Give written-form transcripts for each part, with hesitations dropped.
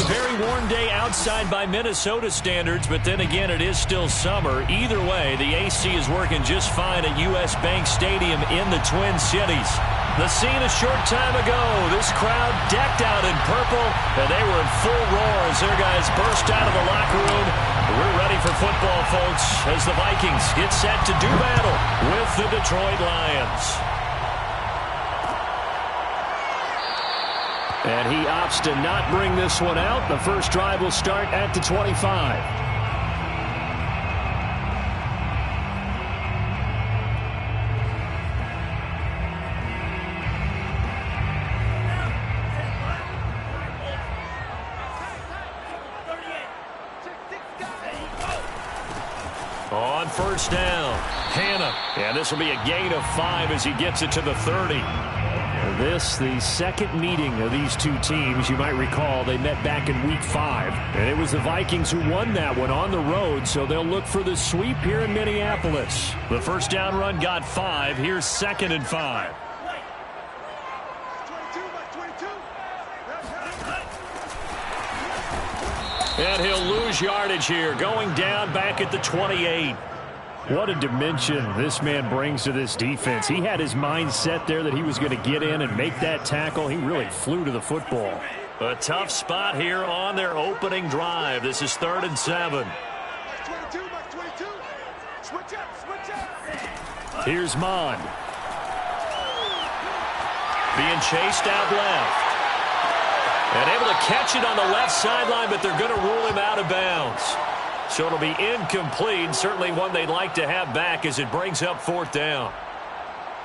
very warm day outside by Minnesota standards, but then again, it is still summer. Either way, the AC is working just fine at U.S. Bank Stadium in the Twin Cities. The scene a short time ago, this crowd decked out in purple, and they were in full roar as their guys burst out of the locker room. We're ready for football, folks, as the Vikings get set to do battle with the Detroit Lions. And he opts to not bring this one out. The first drive will start at the 25. On first down, Hannah. And this will be a gain of 5 as he gets it to the 30. This, the second meeting of these two teams. You might recall they met back in Week 5. And it was the Vikings who won that one on the road, so they'll look for the sweep here in Minneapolis. The first down run got 5. Here's 2nd and 5. And he'll lose yardage here, going down back at the 28. What a dimension this man brings to this defense. He had his mind set there that he was going to get in and make that tackle. He really flew to the football. A tough spot here on their opening drive. This is 3rd and 7. Here's Mond. Being chased out left. And able to catch it on the left sideline, but they're going to rule him out of bounds. So it'll be incomplete, certainly one they'd like to have back as it brings up 4th down.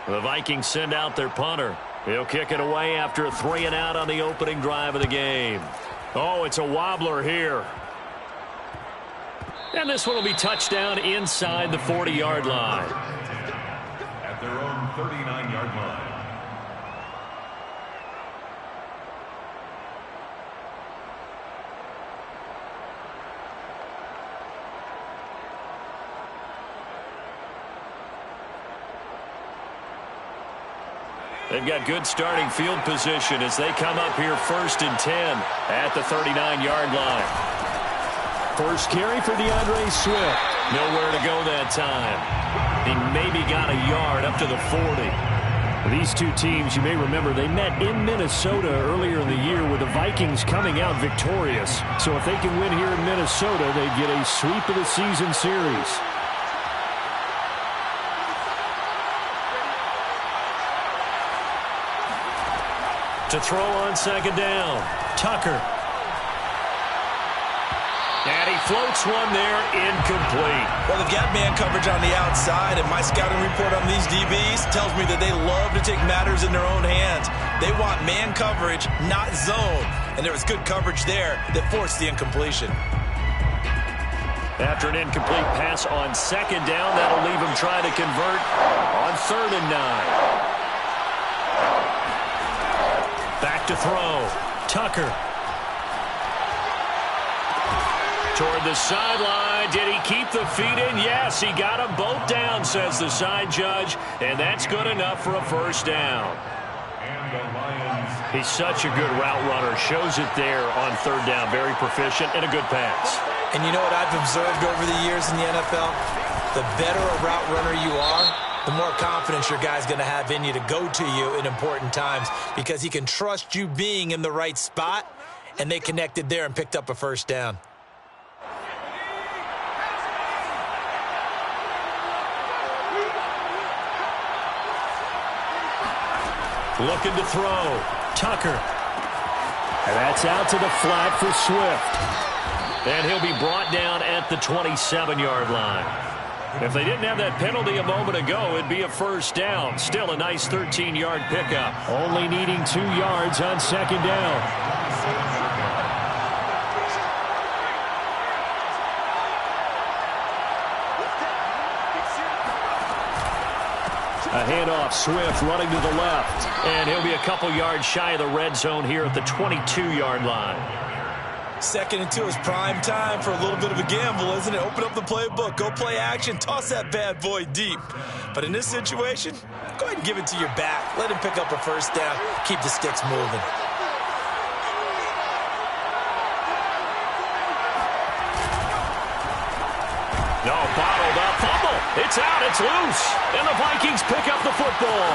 The Vikings send out their punter. He'll kick it away after a 3-and-out on the opening drive of the game. Oh, it's a wobbler here. And this one will be touchdown inside the 40-yard line. At their own 39-yard line. They've got good starting field position as they come up here 1st and 10 at the 39-yard line. First carry for DeAndre Swift. Nowhere to go that time. He maybe got a yard up to the 40. These two teams, you may remember, they met in Minnesota earlier in the year with the Vikings coming out victorious. So if they can win here in Minnesota, they get a sweep of the season series. To throw on 2nd down, Tucker. And he floats one there, incomplete. Well, they've got man coverage on the outside, and my scouting report on these DBs tells me that they love to take matters in their own hands. They want man coverage, not zone. And there was good coverage there that forced the incompletion. After an incomplete pass on 2nd down, that'll leave him trying to convert on 3rd and 9. Back to throw. Tucker. Toward the sideline. Did he keep the feet in? Yes, he got them both down, says the side judge. And that's good enough for a 1st down. And the Lions. He's such a good route runner. Shows it there on 3rd down. Very proficient and a good pass. And you know what I've observed over the years in the NFL? The better a route runner you are, the more confidence your guy's going to have in you to go to you in important times because he can trust you being in the right spot, and they connected there and picked up a 1st down. Looking to throw. Tucker. And that's out to the flat for Swift. And he'll be brought down at the 27-yard line. If they didn't have that penalty a moment ago, it'd be a 1st down. Still a nice 13-yard pickup. Only needing 2 yards on 2nd down. A handoff, Swift running to the left. And he'll be a couple yards shy of the red zone here at the 22-yard line. 2nd and 2 is prime time for a little bit of a gamble, isn't it? Open up the playbook, go play action, toss that bad boy deep. But in this situation, go ahead and give it to your back. Let him pick up a 1st down. Keep the sticks moving. It's out. It's loose. And the Vikings pick up the football.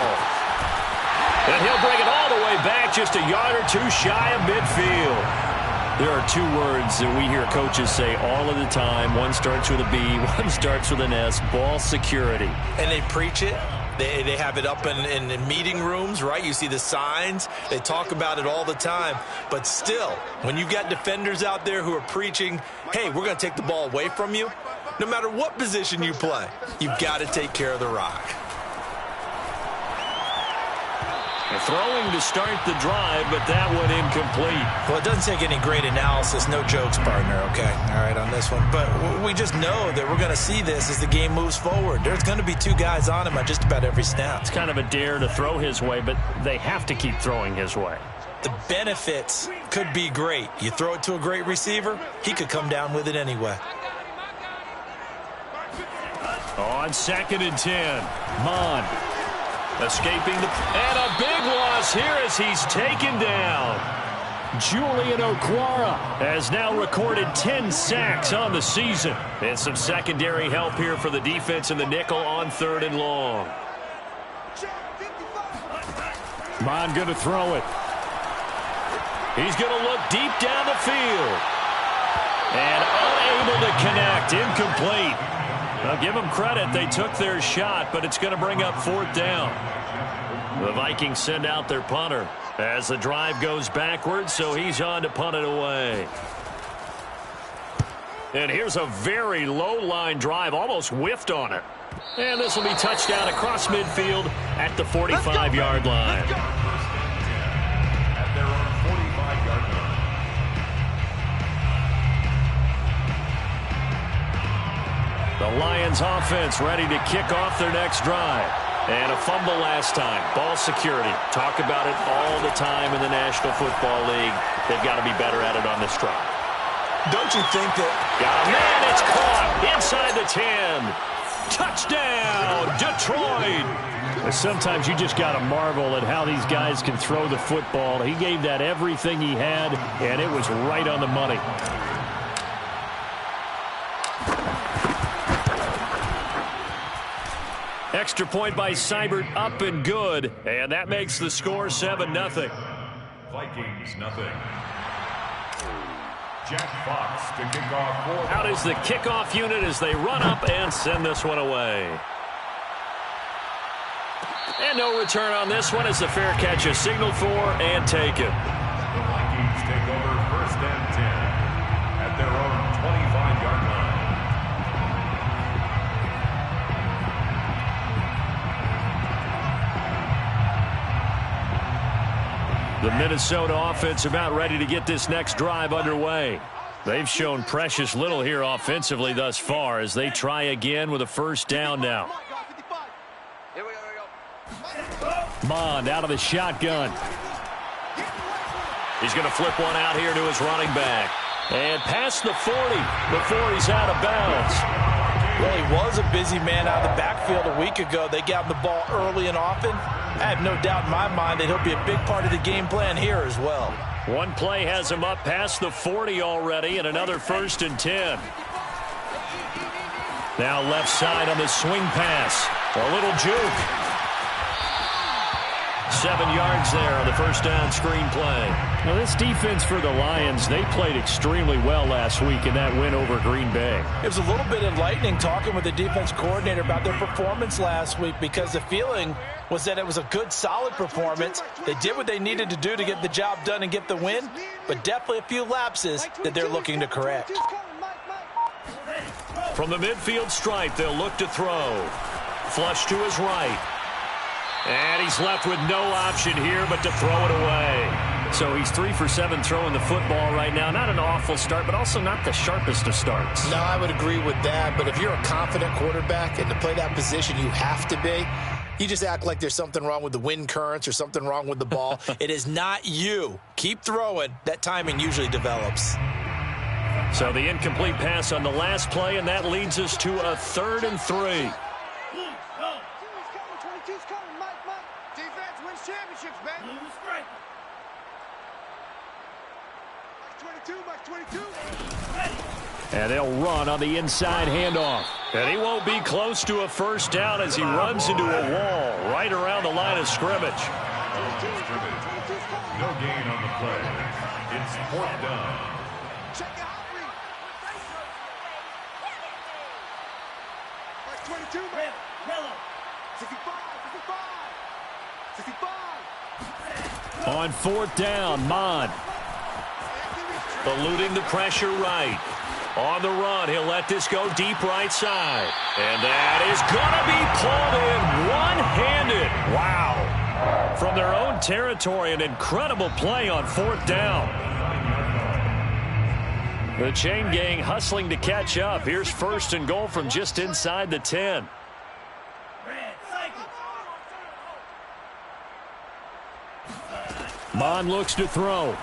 And he'll bring it all the way back just a yard or two shy of midfield. There are two words that we hear coaches say all of the time. One starts with a B, one starts with an S, ball security. And they preach it. They have it up in meeting rooms, right? You see the signs. They talk about it all the time. But still, when you've got defenders out there who are preaching, hey, we're going to take the ball away from you, no matter what position you play, you've got to take care of the rock. Throwing to start the drive, but that one incomplete. Well, it doesn't take any great analysis. No jokes, partner, okay? All right, on this one. But we just know that we're going to see this as the game moves forward. There's going to be two guys on him on just about every snap. It's kind of a dare to throw his way, but they have to keep throwing his way. The benefits could be great. You throw it to a great receiver, he could come down with it anyway. On 2nd and 10, Mon. Escaping and a big loss here as he's taken down. Julian Okwara has now recorded 10 sacks on the season. And some secondary help here for the defense in the nickel on 3rd and long. Mon going to throw it. He's going to look deep down the field. And unable to connect. Incomplete. I'll give them credit. They took their shot, but it's going to bring up 4th down. The Vikings send out their punter as the drive goes backwards, so he's on to punt it away. And here's a very low-line drive, almost whiffed on it. And this will be touchdown across midfield at the 45-yard line. At their own 45-yard line. The Lions offense ready to kick off their next drive. And a fumble last time. Ball security. Talk about it all the time in the National Football League. They've got to be better at it on this drive. Don't you think that... Got a man. It's caught inside the 10. Touchdown, Detroit. Sometimes you just got to marvel at how these guys can throw the football. He gave that everything he had, and it was right on the money. Extra point by Seibert, up and good. And that makes the score 7-0. Vikings, nothing. Jack Fox to kick off for... Out is the kickoff unit as they run up and send this one away. And no return on this one as the fair catch is signaled for and taken. The Vikings take over 1st and 10 at their own 25-yard line. The Minnesota offense about ready to get this next drive underway. They've shown precious little here offensively thus far as they try again with a 1st down now. Mond out of the shotgun. He's going to flip one out here to his running back. And past the 40 before he's out of bounds. Well, he was a busy man out of the backfield a week ago. They got him the ball early and often. I have no doubt in my mind that he'll be a big part of the game plan here as well. One play has him up past the 40 already, and another 1st and 10. Now left side on the swing pass. A little juke. 7 yards there on the 1st down screen play. Now this defense for the Lions, they played extremely well last week in that win over Green Bay. It was a little bit enlightening talking with the defense coordinator about their performance last week because the feeling was that it was a good, solid performance. They did what they needed to do to get the job done and get the win, but definitely a few lapses that they're looking to correct. From the midfield stripe, they'll look to throw. Flush to his right. And he's left with no option here but to throw it away. So he's 3 for 7 throwing the football right now. Not an awful start, but also not the sharpest of starts. No, I would agree with that. But if you're a confident quarterback and to play that position, you have to be. You just act like there's something wrong with the wind currents or something wrong with the ball. It is not you. Keep throwing. That timing usually develops. So the incomplete pass on the last play, and that leads us to a 3rd and 3. And they'll run on the inside handoff. And he won't be close to a first down as he runs into a wall right around the line of scrimmage. No gain on the play. It's 4th down. On 4th down, Mon. Eluding the pressure right. On the run, he'll let this go deep right side. And that is going to be pulled in one-handed. Wow. From their own territory, an incredible play on 4th down. The chain gang hustling to catch up. Here's 1st and goal from just inside the 10. Mon looks to throw.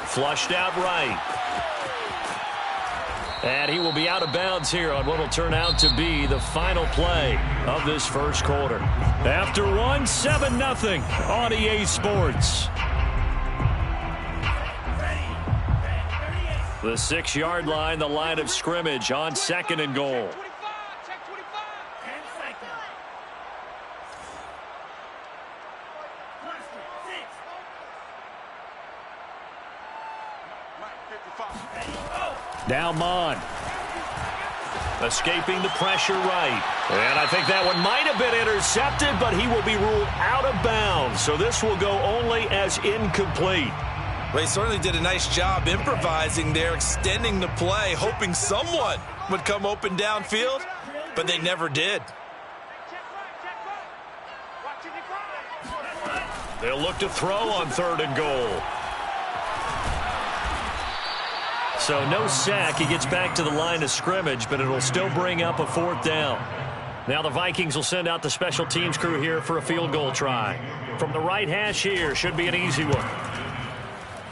Flushed out right. And he will be out of bounds here on what will turn out to be the final play of this first quarter. After one, 7-0 on EA Sports. The 6-yard line, the line of scrimmage on 2nd and goal. Now Mon. Escaping the pressure right. And I think that one might have been intercepted, but he will be ruled out of bounds. So this will go only as incomplete. Well, he certainly did a nice job improvising there, extending the play, hoping someone would come open downfield, but they never did. They'll look to throw on 3rd and goal. So no sack. He gets back to the line of scrimmage, but it'll still bring up a 4th down. Now the Vikings will send out the special teams crew here for a field goal try. From the right hash here, should be an easy one.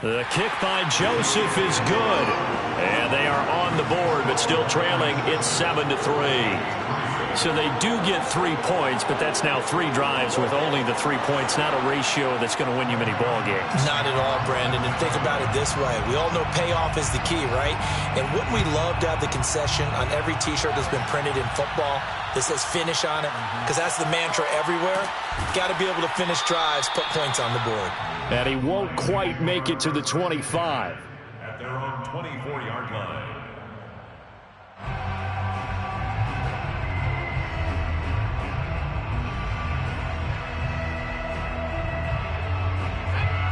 The kick by Joseph is good. And they are on the board, but still trailing. It's 7-3. So they do get 3 points, but that's now 3 drives with only the 3 points, not a ratio that's going to win you many ball games. Not at all, Brandon. And think about it this way. We all know payoff is the key, right? And wouldn't we love to have the concession on every T-shirt that's been printed in football that says finish on it? Because that's the mantra everywhere. Got to be able to finish drives, put points on the board. And he won't quite make it to the 25. At their own 24-yard line.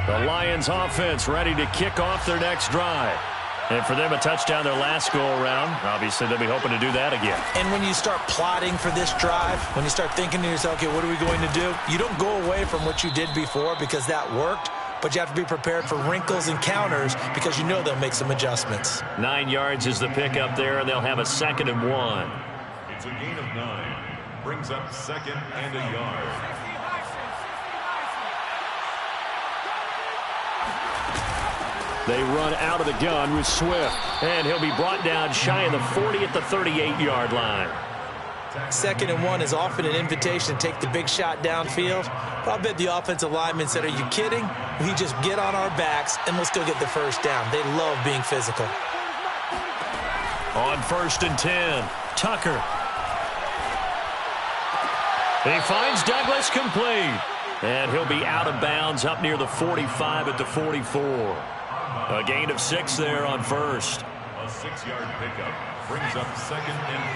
The Lions offense ready to kick off their next drive. And for them, a touchdown their last go-around. Obviously, they'll be hoping to do that again. And when you start plotting for this drive, when you start thinking to yourself, okay, what are we going to do? You don't go away from what you did before because that worked, but you have to be prepared for wrinkles and counters because you know they'll make some adjustments. 9 yards is the pickup there, and they'll have a 2nd and 1. It's a gain of 9. Brings up 2nd and a yard. They run out of the gun with Swift. And he'll be brought down shy of the 40 at the 38-yard line. 2nd and 1 is often an invitation to take the big shot downfield. But I bet the offensive lineman said, are you kidding? We just get on our backs and we'll still get the first down. They love being physical. On 1st and 10, Tucker. He finds Douglas complete. And he'll be out of bounds up near the 45 at the 44. A gain of 6 there on 1st. A 6-yard pickup brings up 2nd and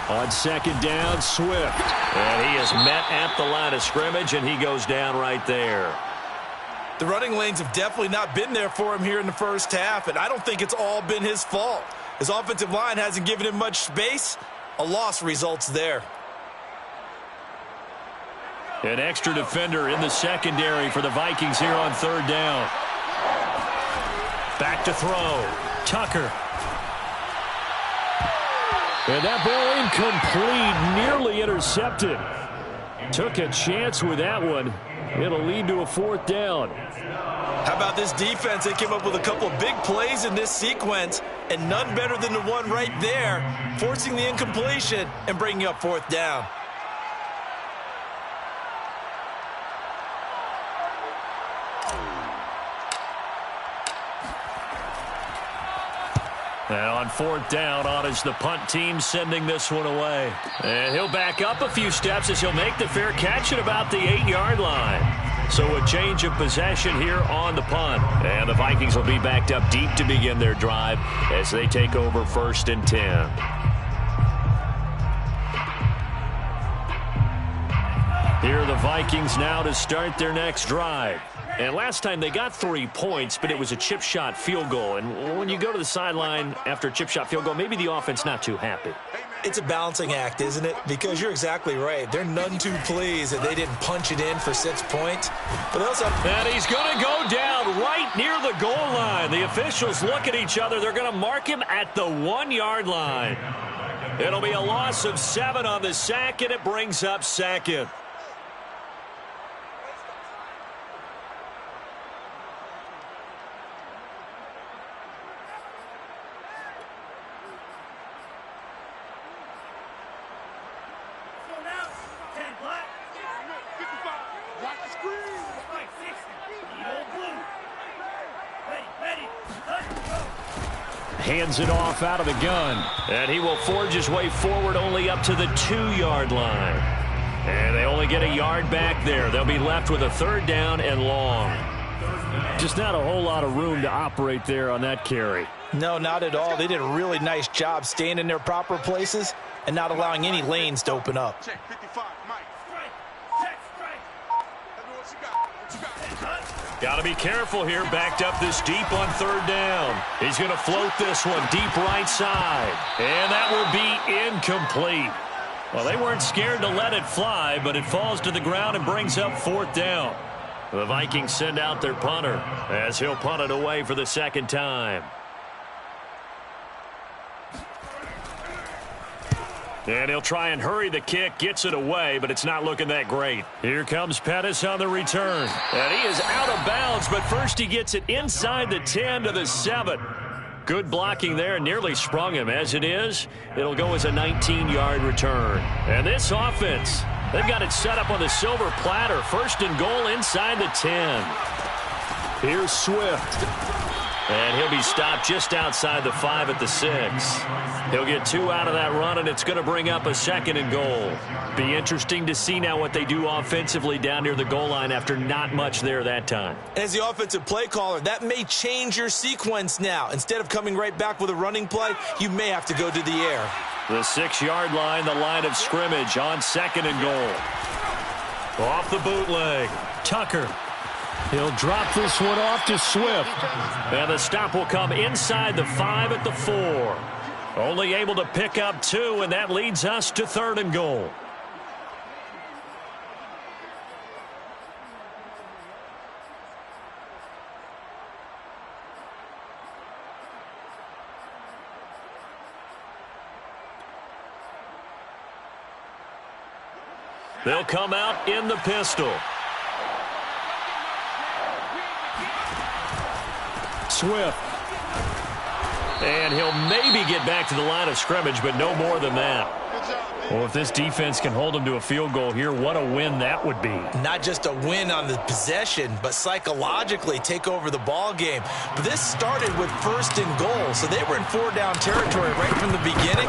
4. On 2nd down, Swift. And he is met at the line of scrimmage, and he goes down right there. The running lanes have definitely not been there for him here in the first half, and I don't think it's all been his fault. His offensive line hasn't given him much space. A loss results there. An extra defender in the secondary for the Vikings here on 3rd down. Back to throw. Tucker. And that ball incomplete, nearly intercepted. Took a chance with that one. It'll lead to a 4th down. How about this defense? They came up with a couple of big plays in this sequence, and none better than the one right there, forcing the incompletion and bringing up 4th down. And on fourth down, on is the punt team sending this one away. And he'll back up a few steps as he'll make the fair catch at about the 8-yard line. So a change of possession here on the punt. And the Vikings will be backed up deep to begin their drive as they take over 1st and 10. Here are the Vikings now to start their next drive. And last time they got 3 points, but it was a chip shot field goal. And when you go to the sideline after a chip shot field goal, maybe the offense not too happy. It's a balancing act, isn't it? Because you're exactly right. They're none too pleased that they didn't punch it in for 6 points. But also, and he's going to go down right near the goal line. The officials look at each other. They're going to mark him at the 1-yard line. It'll be a loss of 7 on the sack, and it brings up 2nd. Hands it off out of the gun. And he will forge his way forward only up to the 2-yard line. And they only get a yard back there. They'll be left with a 3rd down and long. Just not a whole lot of room to operate there on that carry. No, not at all. They did a really nice job staying in their proper places and not allowing any lanes to open up. Check 55, Mike. Got to be careful here, backed up this deep on 3rd down. He's going to float this one deep right side. And that will be incomplete. Well, they weren't scared to let it fly, but it falls to the ground and brings up 4th down. The Vikings send out their punter as he'll punt it away for the 2nd time. And he'll try and hurry the kick, gets it away, but it's not looking that great. Here comes Pettis on the return. And he is out of bounds, but first he gets it inside the 10 to the 7. Good blocking there, nearly sprung him. As it is, it'll go as a 19-yard return. And this offense, they've got it set up on the silver platter. 1st and goal inside the 10. Here's Swift. And he'll be stopped just outside the 5 at the 6. He'll get 2 out of that run, and it's going to bring up a 2nd and goal. Be interesting to see now what they do offensively down near the goal line after not much there that time. As the offensive play caller, that may change your sequence now. Instead of coming right back with a running play, you may have to go to the air. The 6-yard line, the line of scrimmage on 2nd and goal. Off the bootleg, Tucker. He'll drop this one off to Swift. And the stop will come inside the 5 at the 4. Only able to pick up 2, and that leads us to 3rd and goal. They'll come out in the pistol. Swift. And he'll maybe get back to the line of scrimmage, but no more than that. Well, if this defense can hold them to a field goal here, what a win that would be. Not just a win on the possession, but psychologically take over the ball game. But this started with 1st and goal, so they were in 4-down territory right from the beginning.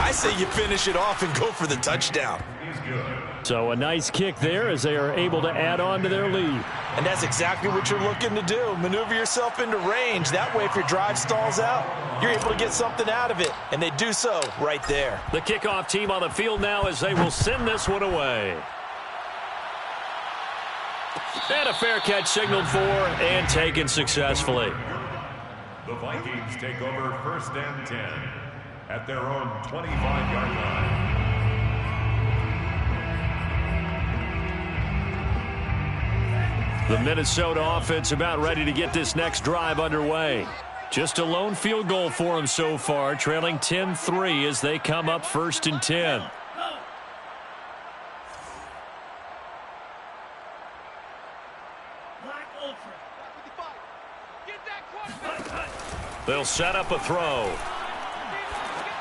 I say you finish it off and go for the touchdown. So a nice kick there as they are able to add on to their lead. And that's exactly what you're looking to do. Maneuver yourself into range. That way, if your drive stalls out, you're able to get something out of it. And they do so right there. The kickoff team on the field now as they will send this one away. And a fair catch signaled for and taken successfully. The Vikings take over 1st and 10 at their own 25-yard line. The Minnesota offense about ready to get this next drive underway. Just a lone field goal for them so far, trailing 10-3 as they come up 1st and 10. They'll set up a throw.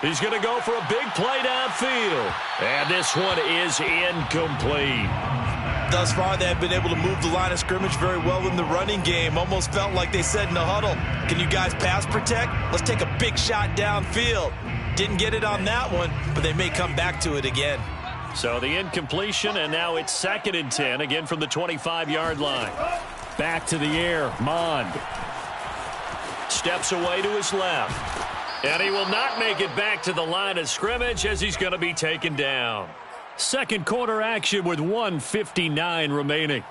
He's going to go for a big play downfield. And this one is incomplete. Thus far, they have been able to move the line of scrimmage very well in the running game. Almost felt like they said in the huddle, can you guys pass protect? Let's take a big shot downfield. Didn't get it on that one, but they may come back to it again. So the incompletion, and now it's 2nd and 10, again from the 25-yard line. Back to the air, Mond. Steps away to his left. And he will not make it back to the line of scrimmage as he's going to be taken down. Second quarter action with 1:59 remaining.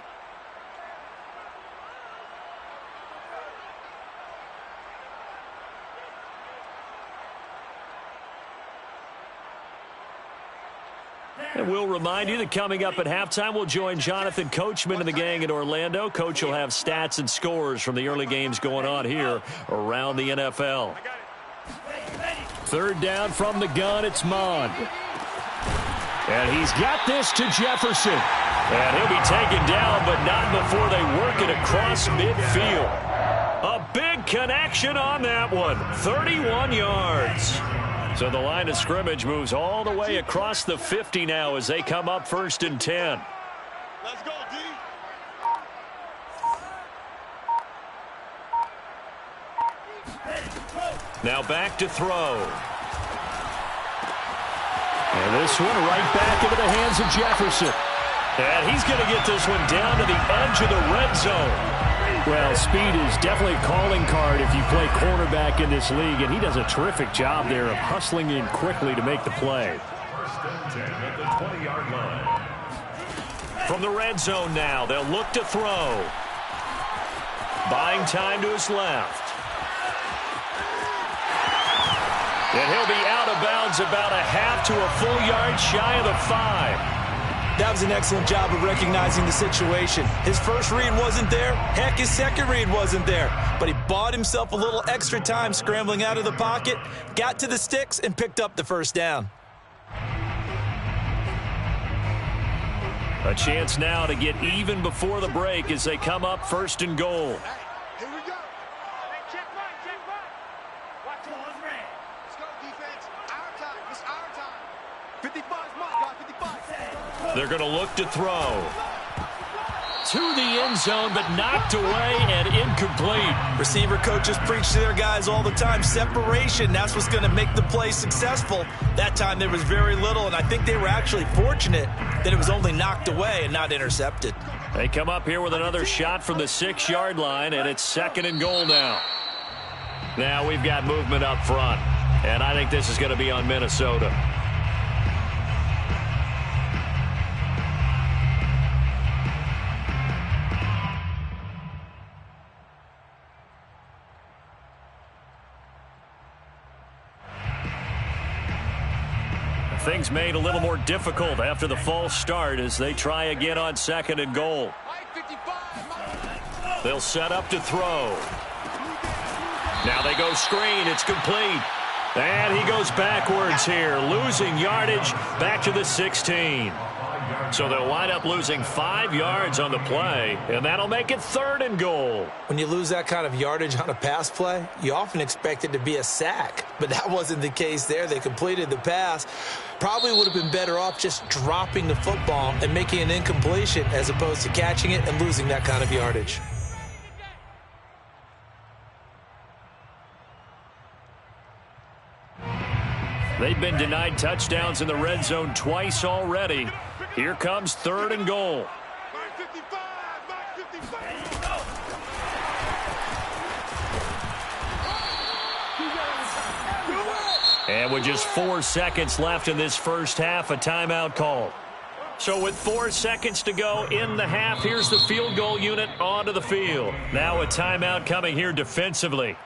And we'll remind you that coming up at halftime, we'll join Jonathan Coachman and the gang in Orlando. Coach will have stats and scores from the early games going on here around the NFL. Third down from the gun, it's Mond. And he's got this to Jefferson. And he'll be taken down, but not before they work it across midfield. A big connection on that one. 31 yards. So the line of scrimmage moves all the way across the 50 now as they come up 1st and 10. Let's go, D. Now back to throw. And this one right back into the hands of Jefferson. And he's going to get this one down to the edge of the red zone. Well, speed is definitely a calling card if you play cornerback in this league, and he does a terrific job there of hustling in quickly to make the play. 1st and 10 at the 20-yard line. From the red zone now, they'll look to throw. Buying time to his left. And he'll be out of bounds about a half to a full yard shy of the 5. That was an excellent job of recognizing the situation. His first read wasn't there. Heck, his second read wasn't there. But he bought himself a little extra time scrambling out of the pocket, got to the sticks, and picked up the first down. A chance now to get even before the break as they come up 1st and goal. Here we go. Hey, check one, check one. Watch it. Let's go, defense. Our time. It's our time. 55's mark, guys. 55. They're going to look to throw. To the end zone, but knocked away and incomplete. Receiver coaches preach to their guys all the time. Separation, that's what's going to make the play successful. That time there was very little, and I think they were actually fortunate that it was only knocked away and not intercepted. They come up here with another shot from the 6-yard line, and it's 2nd and goal now. Now we've got movement up front, and I think this is going to be on Minnesota. Things made a little more difficult after the false start as they try again on 2nd and goal. They'll set up to throw. Now they go screen. It's complete. And he goes backwards here, losing yardage back to the 16. So they'll wind up losing 5 yards on the play, and that'll make it 3rd and goal. When you lose that kind of yardage on a pass play, you often expect it to be a sack, but that wasn't the case there. They completed the pass. Probably would have been better off just dropping the football and making an incompletion as opposed to catching it and losing that kind of yardage. They've been denied touchdowns in the red zone twice already. Here comes 3rd and goal. And with just 4 seconds left in this first half, a timeout call. So with 4 seconds to go in the half, here's the field goal unit onto the field. Now a timeout coming here defensively.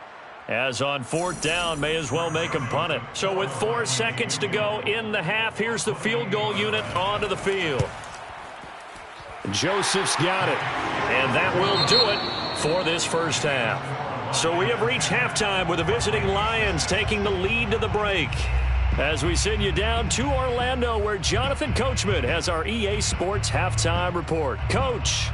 As on 4th down, may as well make him punt it. So with 4 seconds to go in the half, here's the field goal unit onto the field. Joseph's got it. And that will do it for this first half. So we have reached halftime with the visiting Lions taking the lead to the break. As we send you down to Orlando, where Jonathan Coachman has our EA Sports halftime report. Coach.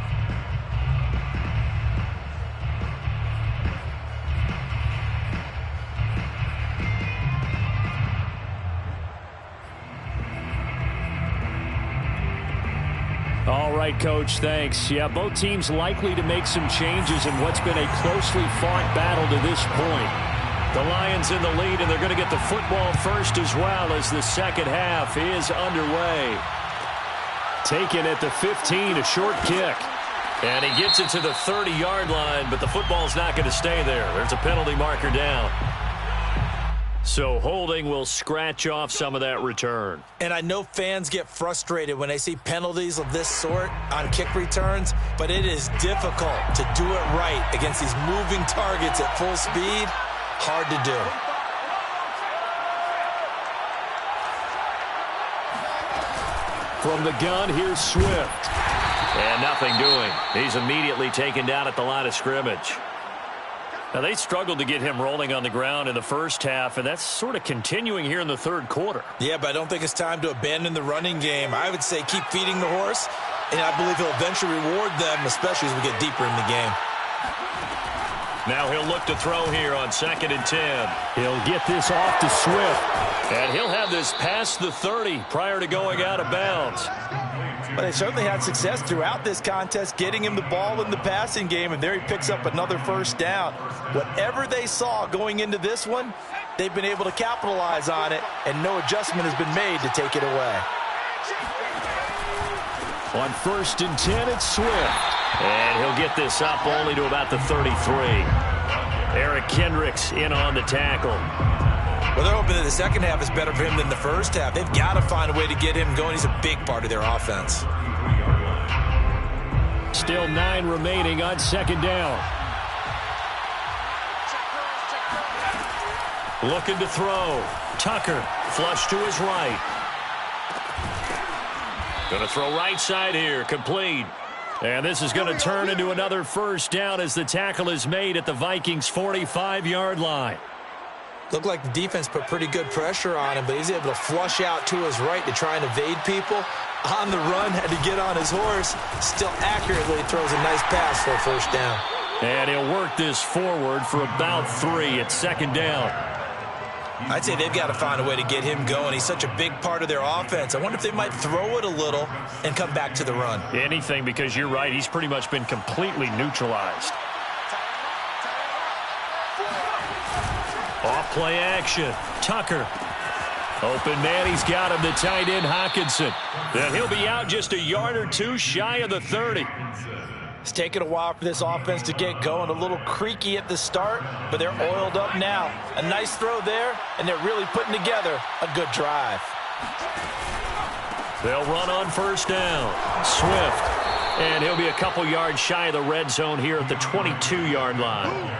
All right. right, Coach. Thanks. Yeah, both teams likely to make some changes in what's been a closely fought battle to this point. The Lions in the lead, and they're going to get the football first as well as the second half is underway. Taken at the 15, a short kick. And he gets it to the 30-yard line, but the football's not going to stay there. There's a penalty marker down. So holding will scratch off some of that return. And I know fans get frustrated when they see penalties of this sort on kick returns, but it is difficult to do it right against these moving targets at full speed. Hard to do. From the gun, here's Swift. And nothing doing. He's immediately taken down at the line of scrimmage. Now, they struggled to get him rolling on the ground in the first half, and that's sort of continuing here in the third quarter. Yeah, but I don't think it's time to abandon the running game. I would say keep feeding the horse, and I believe he'll eventually reward them, especially as we get deeper in the game. Now he'll look to throw here on 2nd and 10. He'll get this off to Swift. And he'll have this past the 30 prior to going out of bounds. But they certainly had success throughout this contest, getting him the ball in the passing game, and there he picks up another first down. Whatever they saw going into this one, they've been able to capitalize on it, and no adjustment has been made to take it away. On 1st and 10, it's Swift. And he'll get this up only to about the 33. Eric Kendricks in on the tackle. Well, they're hoping that the second half is better for him than the first half. They've got to find a way to get him going. He's a big part of their offense. Still 9 remaining on 2nd down. Looking to throw. Tucker, flush to his right. Going to throw right side here, complete. And this is going to turn into another first down as the tackle is made at the Vikings' 45-yard line. Looked like the defense put pretty good pressure on him, but he's able to flush out to his right to try and evade people. On the run, had to get on his horse. Still accurately throws a nice pass for a first down. And he'll work this forward for about 3 at 2nd down. I'd say they've got to find a way to get him going. He's such a big part of their offense. I wonder if they might throw it a little and come back to the run. Anything, because you're right. He's pretty much been completely neutralized. Off play action. Tucker. Open man. He's got him. The tight end, Hockenson. Then he'll be out just a yard or two shy of the 30. It's taken a while for this offense to get going. A little creaky at the start, but they're oiled up now. A nice throw there, and they're really putting together a good drive. They'll run on first down. Swift. And he'll be a couple yards shy of the red zone here at the 22-yard line.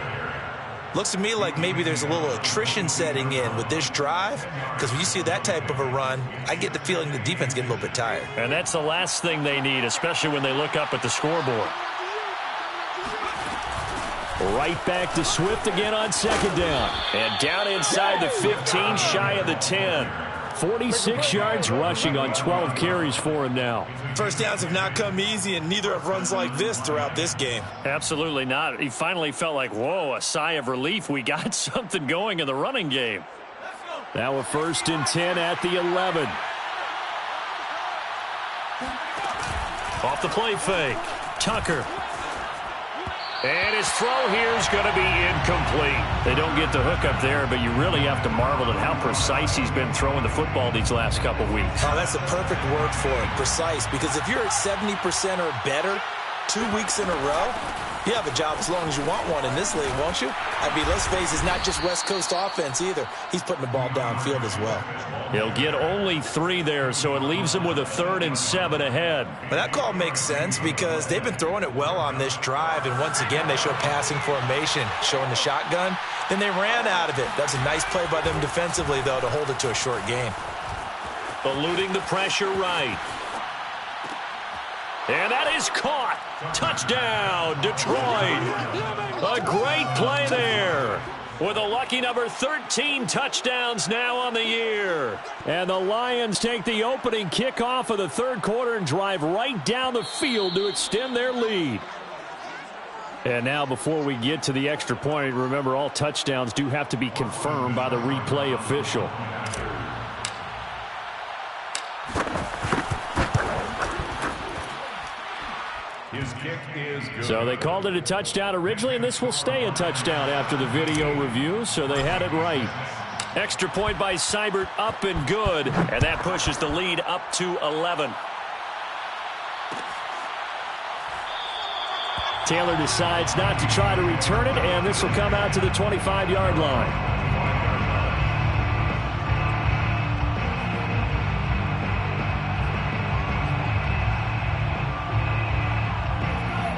Looks to me like maybe there's a little attrition setting in with this drive, because when you see that type of a run, I get the feeling the defense getting a little bit tired. And that's the last thing they need, especially when they look up at the scoreboard. Right back to Swift again on 2nd down. And down inside the 15, shy of the 10. 46 yards rushing on 12 carries for him now. First downs have not come easy, and neither have runs like this throughout this game. Absolutely not. He finally felt like, whoa, a sigh of relief. We got something going in the running game. Now a 1st and 10 at the 11. Off the play fake. Tucker. And his throw here is going to be incomplete. They don't get the hook up there, but you really have to marvel at how precise he's been throwing the football these last couple weeks. Oh, that's the perfect word for it, precise, because if you're at 70% or better 2 weeks in a row, you have a job as long as you want one in this league, won't you? I mean, let's face it, it's not just West Coast offense either. He's putting the ball downfield as well. He'll get only 3 there, so it leaves him with a 3rd and 7 ahead. But that call makes sense because they've been throwing it well on this drive, and once again, they show passing formation, showing the shotgun. Then they ran out of it. That's a nice play by them defensively, though, to hold it to a short gain. Eluding the pressure right. And that is caught. Touchdown, Detroit. A great play there. With a lucky number 13 touchdowns now on the year. And the Lions take the opening kickoff of the third quarter and drive right down the field to extend their lead. And now before we get to the extra point, remember all touchdowns do have to be confirmed by the replay official. His kick is good. So they called it a touchdown originally, and this will stay a touchdown after the video review, so they had it right. Extra point by Seibert, up and good, and that pushes the lead up to 11. Taylor decides not to try to return it, and this will come out to the 25-yard line.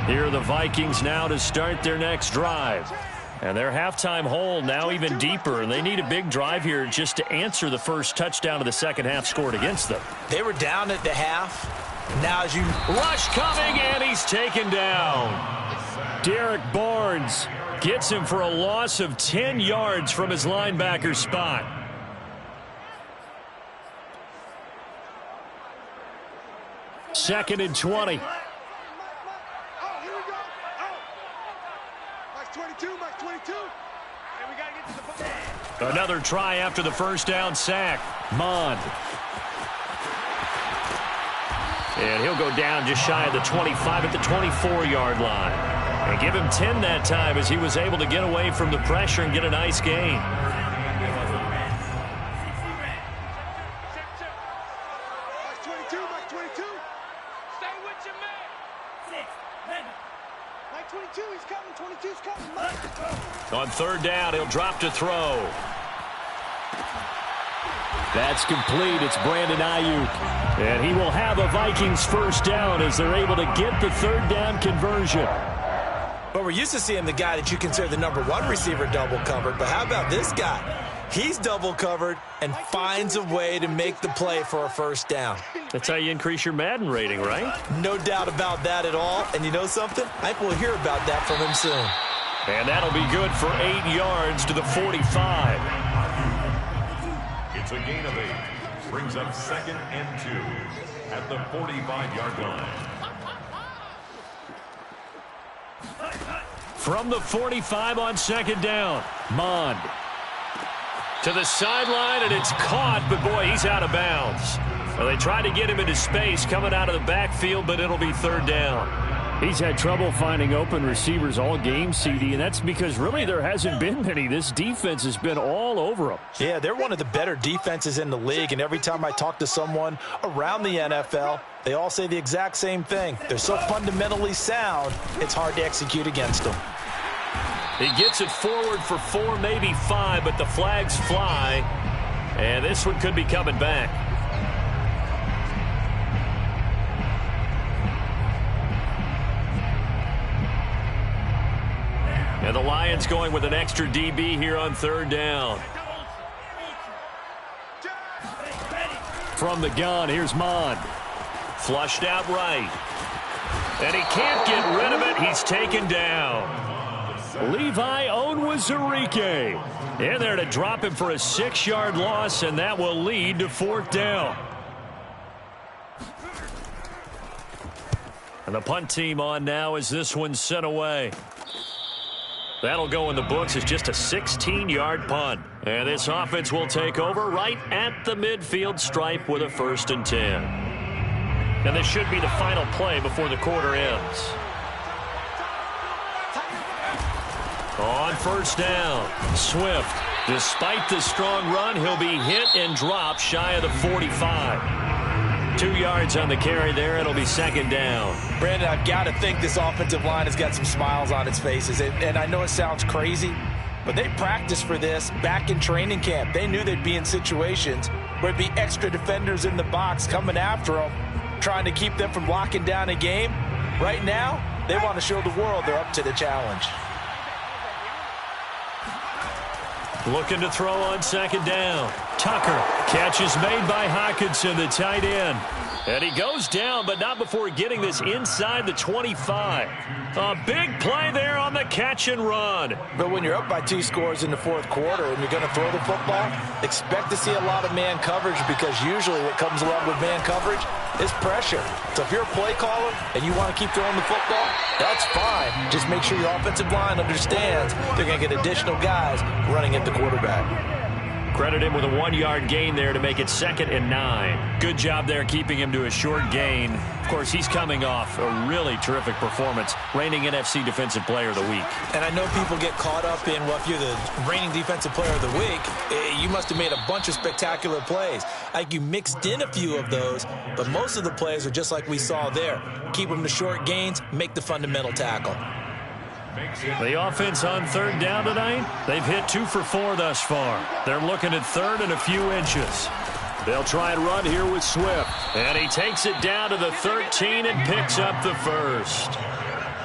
Here are the Vikings now to start their next drive. And their halftime hole now even deeper. And they need a big drive here just to answer the first touchdown of the second half scored against them. They were down at the half. Now as you... Rush coming, and he's taken down. Derek Barnes gets him for a loss of 10 yards from his linebacker spot. Second and 20. Another try after the first down sack. Mond. And he'll go down just shy of the 25 at the 24-yard line. And give him 10 that time as he was able to get away from the pressure and get a nice gain. On third down, he'll drop to throw. That's complete. It's Brandon Ayuk. And he will have a Vikings first down as they're able to get the third down conversion. But we're used to seeing the guy that you consider the #1 receiver double covered. But how about this guy? He's double covered and finds a way to make the play for a first down. That's how you increase your Madden rating, right? No doubt about that at all. And you know something? I think we'll hear about that from him soon. And that'll be good for 8 yards to the 45. It's a gain of 8. Brings up 2nd and 2 at the 45-yard line. From the 45 on second down, Mond. To the sideline, and it's caught, but boy, he's out of bounds. Well, they tried to get him into space coming out of the backfield, but it'll be third down. He's had trouble finding open receivers all game, CD, and that's because really there hasn't been many. This defense has been all over them. Yeah, they're one of the better defenses in the league, and every time I talk to someone around the NFL, they all say the exact same thing. They're so fundamentally sound, it's hard to execute against them. He gets it forward for 4, maybe 5, but the flags fly, and this one could be coming back. And the Lions going with an extra DB here on third down. From the gun, here's Mond. Flushed out right. And he can't get rid of it. He's taken down. Levi Onwuzurike in there to drop him for a 6-yard loss, and that will lead to fourth down. And the punt team on now as this one's sent away. That'll go in the books as just a 16-yard punt. And this offense will take over right at the midfield stripe with a 1st and 10. And this should be the final play before the quarter ends. On first down, Swift. Despite the strong run, he'll be hit and dropped shy of the 45. 2 yards on the carry there. It'll be second down. Brandon, I've got to think this offensive line has got some smiles on its faces. And I know it sounds crazy, but they practiced for this back in training camp. They knew they'd be in situations where it'd be extra defenders in the box coming after them, trying to keep them from locking down a game. Right now, they want to show the world they're up to the challenge. Looking to throw on second down. Tucker. Catch is made by Hockenson, the tight end. And he goes down, but not before getting this inside the 25. A big play there on the catch and run. But when you're up by 2 scores in the fourth quarter and you're going to throw the football, expect to see a lot of man coverage, because usually what comes along with man coverage is pressure. So if you're a play caller and you want to keep throwing the football, that's fine. Just make sure your offensive line understands they're going to get additional guys running at the quarterback. Credit him with a 1-yard gain there to make it 2nd and 9. Good job there keeping him to a short gain. Of course, he's coming off a really terrific performance, reigning NFC Defensive Player of the Week. And I know people get caught up in, well, if you're the reigning Defensive Player of the Week, you must have made a bunch of spectacular plays. Like you mixed in a few of those, but most of the plays are just like we saw there. Keep them to short gains, make the fundamental tackle. The offense on 3rd down tonight, they've hit 2 for 4 thus far. They're looking at 3rd and a few inches. They'll try and run here with Swift. And he takes it down to the 13 and picks up the first.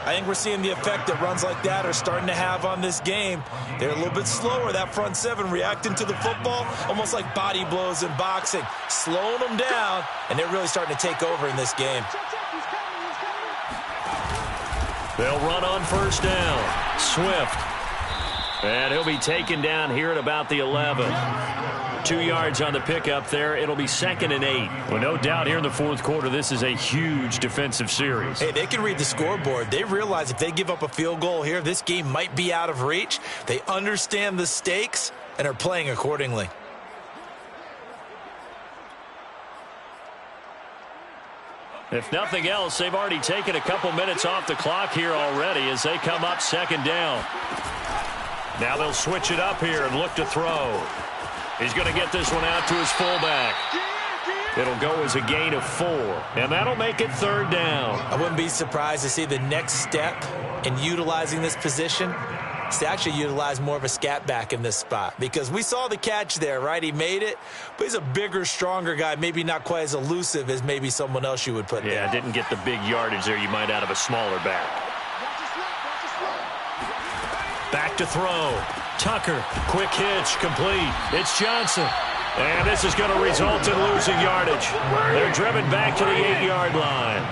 I think we're seeing the effect that runs like that are starting to have on this game. They're a little bit slower, that front 7, reacting to the football, almost like body blows in boxing, slowing them down, and they're really starting to take over in this game. They'll run on 1st down. Swift. And he'll be taken down here at about the 11. 2 yards on the pickup there. It'll be 2nd and 8. Well, no doubt here in the 4th quarter, this is a huge defensive series. Hey, they can read the scoreboard. They realize if they give up a field goal here, this game might be out of reach. They understand the stakes and are playing accordingly. If nothing else, they've already taken a couple minutes off the clock here already as they come up 2nd down. Now they'll switch it up here and look to throw. He's going to get this one out to his fullback. It'll go as a gain of 4, and that'll make it 3rd down. I wouldn't be surprised to see the next step in utilizing this position is to actually utilize more of a scat back in this spot, because we saw the catch there, right? He made it, but he's a bigger, stronger guy, maybe not quite as elusive as maybe someone else you would put there. Yeah, didn't get the big yardage there you might out of a smaller back. Back to throw. Tucker, quick hitch, complete. It's Johnson. And this is going to result in losing yardage. They're driven back to the 8-yard line.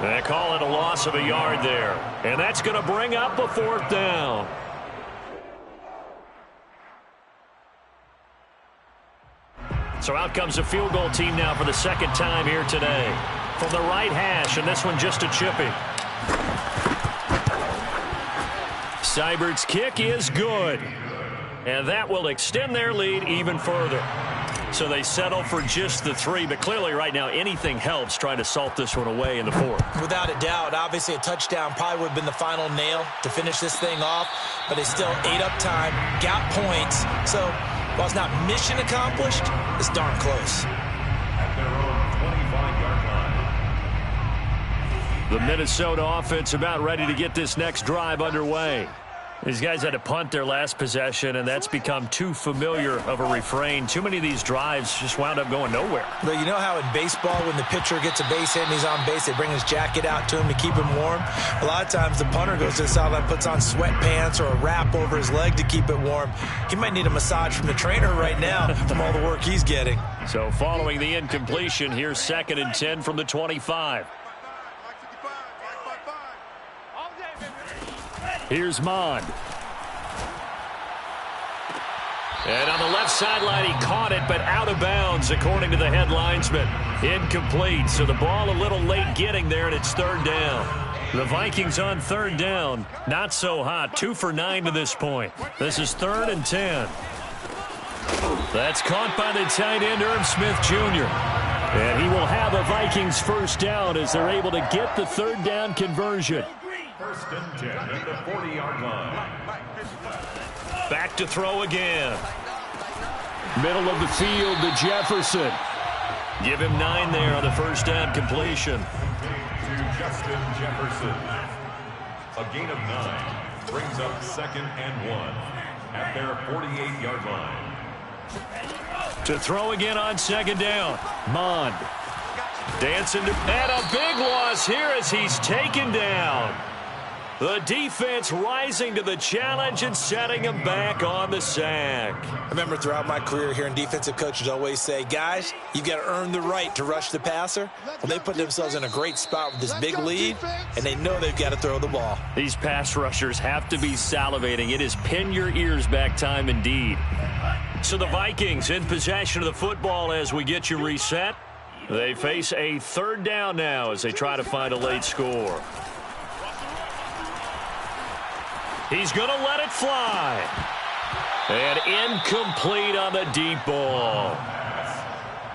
They call it a loss of a yard there. And that's going to bring up a 4th down. So out comes a field goal team now for the 2nd time here today. From the right hash, and this one just a chipping. Seibert's kick is good. And that will extend their lead even further. So they settle for just the 3, but clearly right now anything helps trying to salt this one away in the 4th. Without a doubt, obviously a touchdown probably would have been the final nail to finish this thing off, but they still ate up time, got points. So while it's not mission accomplished, it's darn close. At their own 25-yard line. The Minnesota offense about ready to get this next drive underway. These guys had to punt their last possession, and that's become too familiar of a refrain. Too many of these drives just wound up going nowhere. But you know how in baseball, when the pitcher gets a base hit and he's on base, they bring his jacket out to him to keep him warm? A lot of times the punter goes to the sideline, puts on sweatpants or a wrap over his leg to keep it warm. He might need a massage from the trainer right now from all the work he's getting. So following the incompletion, here's 2nd and 10 from the 25. Here's Mond. And on the left sideline, he caught it, but out of bounds, according to the head linesman. Incomplete, so the ball a little late getting there, and it's 3rd down. The Vikings on 3rd down. Not so hot. 2 for 9 to this point. This is 3rd and 10. That's caught by the tight end, Irv Smith Jr. And he will have a Vikings 1st down as they're able to get the 3rd down conversion. 1st and 10 at the 40-yard line. Back to throw again. Middle of the field to Jefferson. Give him 9 there on the 1st down completion. To Justin Jefferson. A gain of 9 brings up 2nd and 1 at their 48-yard line. To throw again on 2nd down. Mond. Dancing to, and a big loss here as he's taken down. The defense rising to the challenge and setting him back on the sack. I remember throughout my career hearing defensive coaches always say, guys, you've got to earn the right to rush the passer. Well, they put themselves in a great spot with this big lead, and they know they've got to throw the ball. These pass rushers have to be salivating. It is pin your ears back time indeed. So the Vikings in possession of the football as we get you reset. They face a 3rd down now as they try to find a late score. He's going to let it fly. And incomplete on the deep ball.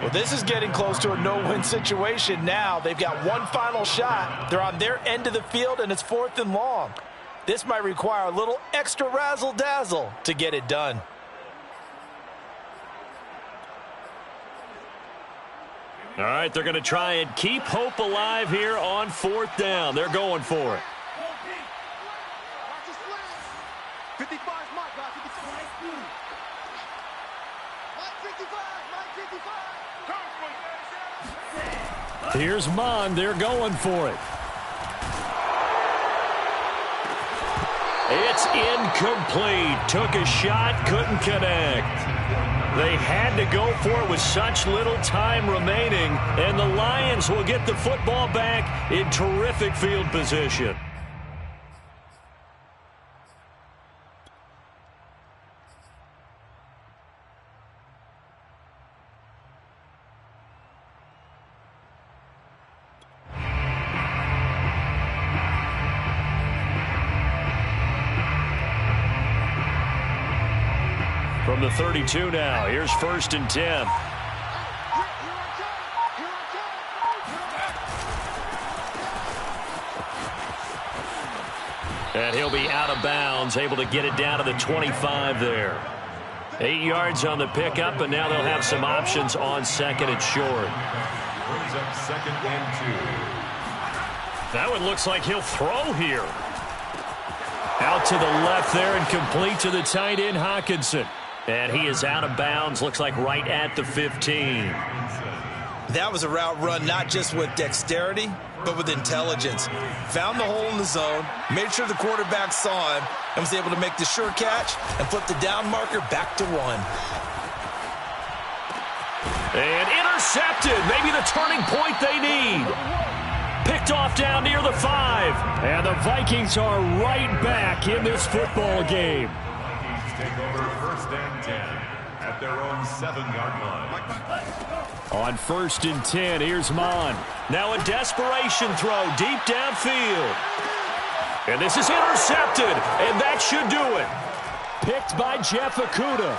Well, this is getting close to a no-win situation now. They've got one final shot. They're on their end of the field, and it's 4th and long. This might require a little extra razzle-dazzle to get it done. All right, they're going to try and keep hope alive here on 4th down. They're going for it. 55 is my guy. 55. Here's Mon. They're going for it. It's incomplete. Took a shot, couldn't connect. They had to go for it with such little time remaining, and the Lions will get the football back in terrific field position. From the 32 now, here's 1st and 10. And he'll be out of bounds, able to get it down to the 25 there. 8 yards on the pickup, and now they'll have some options on 2nd and short. Brings up 2nd and 2. That one looks like he'll throw here. Out to the left there and complete to the tight end, Hawkinson. And he is out of bounds, looks like right at the 15. That was a route run not just with dexterity, but with intelligence. Found the hole in the zone, made sure the quarterback saw him, and was able to make the sure catch and flip the down marker back to 1. And intercepted, maybe the turning point they need. Picked off down near the 5. And the Vikings are right back in this football game. Take over 1st and 10 at their own 7-yard line. On 1st and 10, here's Mon. Now a desperation throw deep downfield. And this is intercepted, and that should do it. Picked by Jeff Okudah.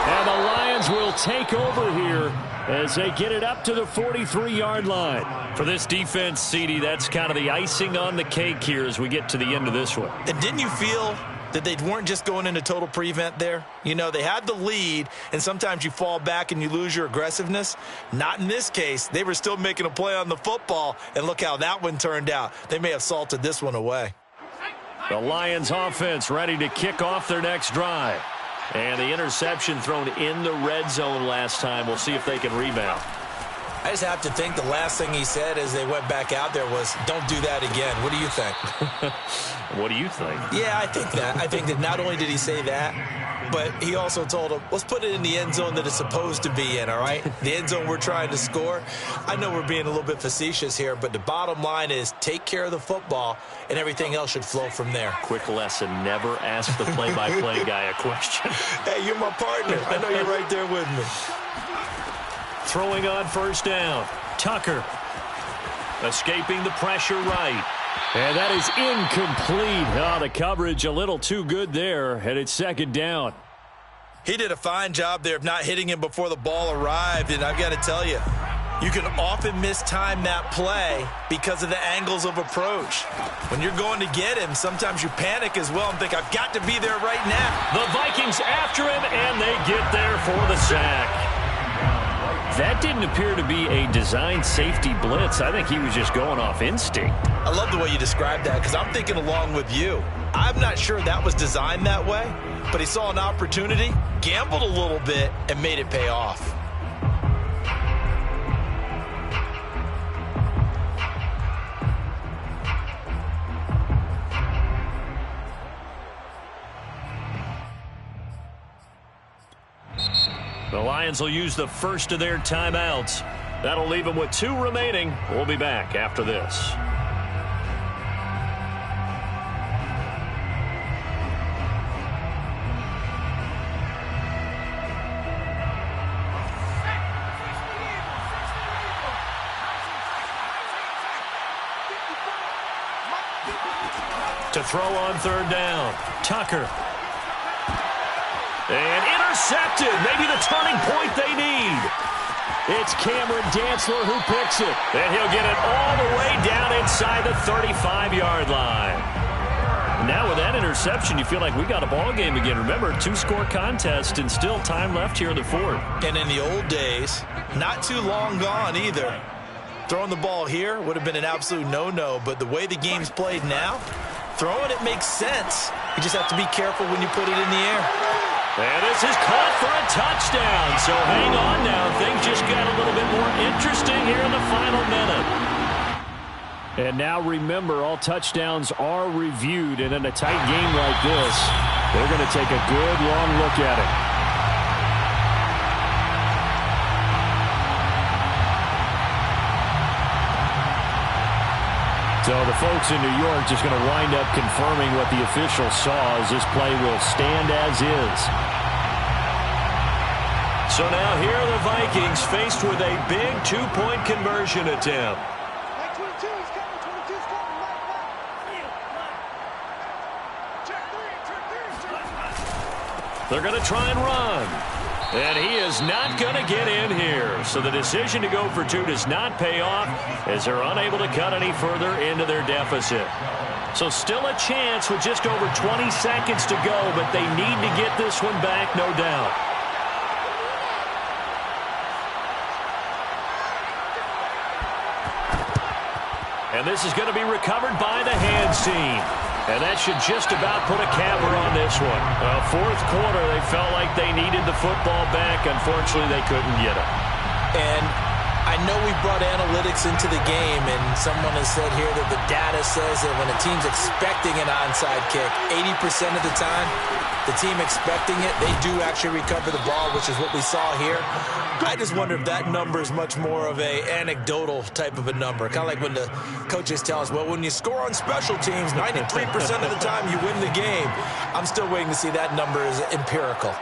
And the Lions will take over here as they get it up to the 43-yard line. For this defense, CD, that's kind of the icing on the cake here as we get to the end of this one. And didn't you feel that they weren't just going into total prevent there? You know, they had the lead, and sometimes you fall back and you lose your aggressiveness. Not in this case. They were still making a play on the football, and look how that one turned out. They may have salted this one away. The Lions offense ready to kick off their next drive. And the interception thrown in the red zone last time. We'll see if they can rebound. I just have to think the last thing he said as they went back out there was, don't do that again. What do you think? What do you think? Yeah, I think that. I think that not only did he say that, but he also told them, let's put it in the end zone that it's supposed to be in, all right? The end zone we're trying to score. I know we're being a little bit facetious here, but the bottom line is take care of the football, and everything else should flow from there. Quick lesson, never ask the play-by-play guy a question. Hey, you're my partner. I know you're right there with me. Throwing on 1st down. Tucker escaping the pressure right. And that is incomplete. Oh, the coverage a little too good there, and it's 2nd down. He did a fine job there of not hitting him before the ball arrived, and I've got to tell you, you can often mistime that play because of the angles of approach. When you're going to get him, sometimes you panic as well and think, I've got to be there right now. The Vikings after him, and they get there for the sack. That didn't appear to be a designed safety blitz. I think he was just going off instinct. I love the way you described that because I'm thinking along with you. I'm not sure that was designed that way, but he saw an opportunity, gambled a little bit, and made it pay off. The Lions will use the first of their timeouts. That'll leave them with 2 remaining. We'll be back after this. To throw on 3rd down, Tucker. And intercepted. Maybe the turning point they need. It's Cameron Dantzler who picks it. And he'll get it all the way down inside the 35-yard line. Now with that interception, you feel like we got a ball game again. Remember, 2-score contest and still time left here in the fourth. And in the old days, not too long gone either. Throwing the ball here would have been an absolute no-no, but the way the game's played now, throwing it makes sense. You just have to be careful when you put it in the air. And this is caught for a touchdown. So hang on now. Things just got a little bit more interesting here in the final minute. And now remember, all touchdowns are reviewed. And in a tight game like this, they're going to take a good long look at it. So the folks in New York just going to wind up confirming what the official saw, as this play will stand as is. So now here are the Vikings faced with a big 2-point conversion attempt. Like 22, he's coming. 22's coming. Check 3. They're going to try and run. And he is not going to get in here. So the decision to go for 2 does not pay off, as they're unable to cut any further into their deficit. So still a chance with just over 20 seconds to go, but they need to get this one back, no doubt. And this is going to be recovered by the hands team. And that should just about put a capper on this one. Fourth quarter, they felt like they needed the football back. Unfortunately, they couldn't get it. And I know we brought analytics into the game, and someone has said here that the data says that when a team's expecting an onside kick, 80% of the time, the team expecting it, they do actually recover the ball, which is what we saw here. I just wonder if that number is much more of a anecdotal type of a number. Kind of like when the coaches tell us, well, when you score on special teams, 93% of the time you win the game. I'm still waiting to see that number is empirical.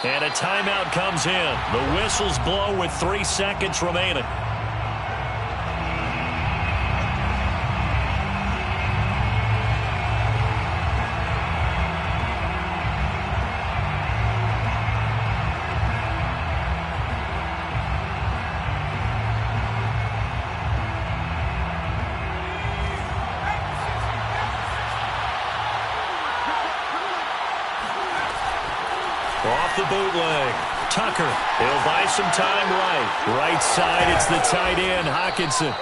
And a timeout comes in. The whistles blow with 3 seconds remaining. Off the bootleg. Tucker. He'll buy some time right. Right side, it's the tight end, Hockenson.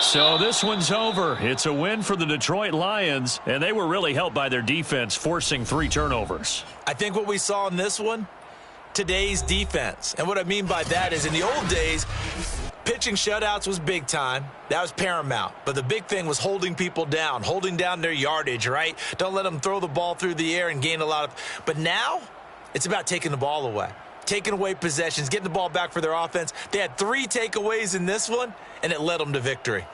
So this one's over. It's a win for the Detroit Lions, and they were really helped by their defense, forcing 3 turnovers. I think what we saw in this one, today's defense. And what I mean by that is in the old days, pitching shutouts was big time. That was paramount. But the big thing was holding people down, holding down their yardage, right? Don't let them throw the ball through the air and gain a lot of. But now it's about taking the ball away, taking away possessions, getting the ball back for their offense. They had 3 takeaways in this one, and it led them to victory.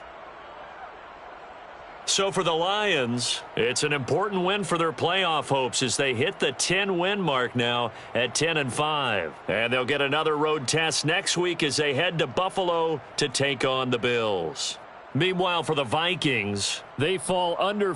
So for the Lions, it's an important win for their playoff hopes as they hit the 10-win mark now at 10-5. And they'll get another road test next week as they head to Buffalo to take on the Bills. Meanwhile, for the Vikings, they fall under